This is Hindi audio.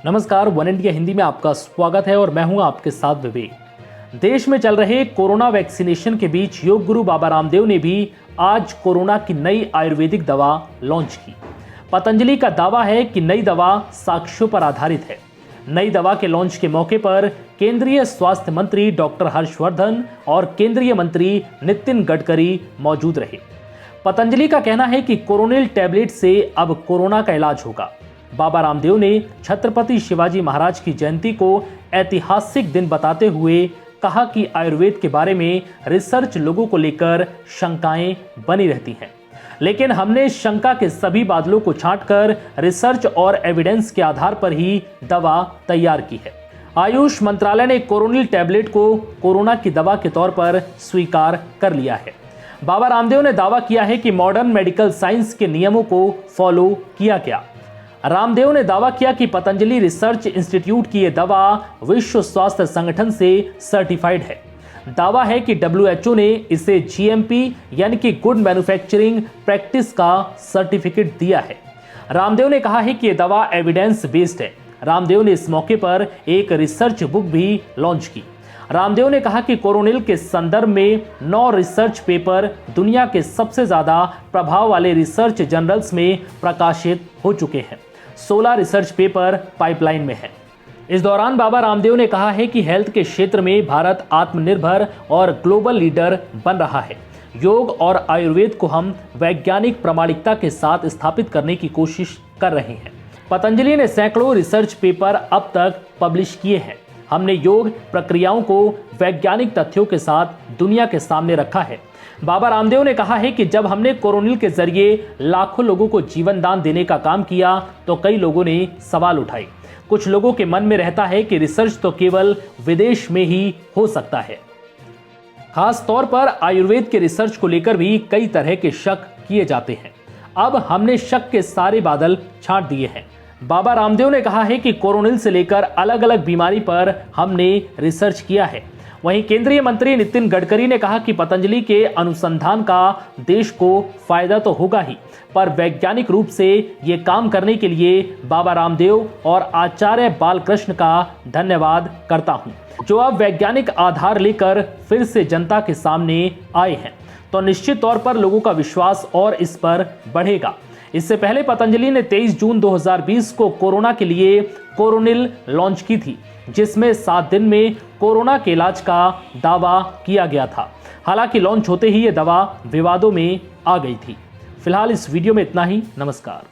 नमस्कार, वन इंडिया हिंदी में आपका स्वागत है और मैं हूं आपके साथ विवेक। देश में चल रहे कोरोना वैक्सीनेशन के बीच योग गुरु बाबा रामदेव ने भी आज कोरोना की नई आयुर्वेदिक दवा लॉन्च की। पतंजलि का दावा है कि नई दवा साक्ष्यों पर आधारित है। नई दवा के लॉन्च के मौके पर केंद्रीय स्वास्थ्य मंत्री डॉक्टर हर्षवर्धन और केंद्रीय मंत्री नितिन गडकरी मौजूद रहे। पतंजलि का कहना है कि कोरोनिल टैबलेट से अब कोरोना का इलाज होगा। बाबा रामदेव ने छत्रपति शिवाजी महाराज की जयंती को ऐतिहासिक दिन बताते हुए कहा कि आयुर्वेद के बारे में रिसर्च लोगों को लेकर शंकाएं बनी रहती हैं, लेकिन हमने शंका के सभी बादलों को छांटकर रिसर्च और एविडेंस के आधार पर ही दवा तैयार की है। आयुष मंत्रालय ने कोरोनिल टैबलेट को कोरोना की दवा के तौर पर स्वीकार कर लिया है। बाबा रामदेव ने दावा किया है कि मॉडर्न मेडिकल साइंस के नियमों को फॉलो किया गया। रामदेव ने दावा किया कि पतंजलि रिसर्च इंस्टीट्यूट की यह दवा विश्व स्वास्थ्य संगठन से सर्टिफाइड है। दावा है कि WHO ने इसे GMP यानी कि गुड मैन्युफैक्चरिंग प्रैक्टिस का सर्टिफिकेट दिया है। रामदेव ने कहा है कि यह दवा एविडेंस बेस्ड है। रामदेव ने इस मौके पर एक रिसर्च बुक भी लॉन्च की। रामदेव ने कहा कि कोरोनिल के संदर्भ में 9 रिसर्च पेपर दुनिया के सबसे ज्यादा प्रभाव वाले रिसर्च जर्नल्स में प्रकाशित हो चुके हैं। 16 रिसर्च पेपर पाइपलाइन में है। इस दौरान बाबा रामदेव ने कहा है कि हेल्थ के क्षेत्र में भारत आत्मनिर्भर और ग्लोबल लीडर बन रहा है। योग और आयुर्वेद को हम वैज्ञानिक प्रामाणिकता के साथ स्थापित करने की कोशिश कर रहे हैं। पतंजलि ने सैकड़ों रिसर्च पेपर अब तक पब्लिश किए हैं। हमने योग प्रक्रियाओं को वैज्ञानिक तथ्यों के साथ दुनिया के सामने रखा है। बाबा रामदेव ने कहा है कि जब हमने कोरोनिल के जरिए लाखों लोगों को जीवन दान देने का काम किया तो कई लोगों ने सवाल उठाए। कुछ लोगों के मन में रहता है कि रिसर्च तो केवल विदेश में ही हो सकता है। खास तौर पर आयुर्वेद के रिसर्च को लेकर भी कई तरह के शक किए जाते हैं। अब हमने शक के सारे बादल छांट दिए हैं। बाबा रामदेव ने कहा है कि कोरोनिल से लेकर अलग अलग बीमारी पर हमने रिसर्च किया है। वहीं केंद्रीय मंत्री नितिन गडकरी ने कहा कि पतंजलि के अनुसंधान का देश को फायदा तो होगा ही, पर वैज्ञानिक रूप से ये काम करने के लिए बाबा रामदेव और आचार्य बालकृष्ण का धन्यवाद करता हूं, जो अब वैज्ञानिक आधार लेकर फिर से जनता के सामने आए हैं। तो निश्चित तौर पर लोगों का विश्वास और इस पर बढ़ेगा। इससे पहले पतंजलि ने 23 जून 2020 को कोरोना के लिए कोरोनिल लॉन्च की थी, जिसमें 7 दिन में कोरोना के इलाज का दावा किया गया था। हालांकि लॉन्च होते ही ये दवा विवादों में आ गई थी। फिलहाल इस वीडियो में इतना ही। नमस्कार।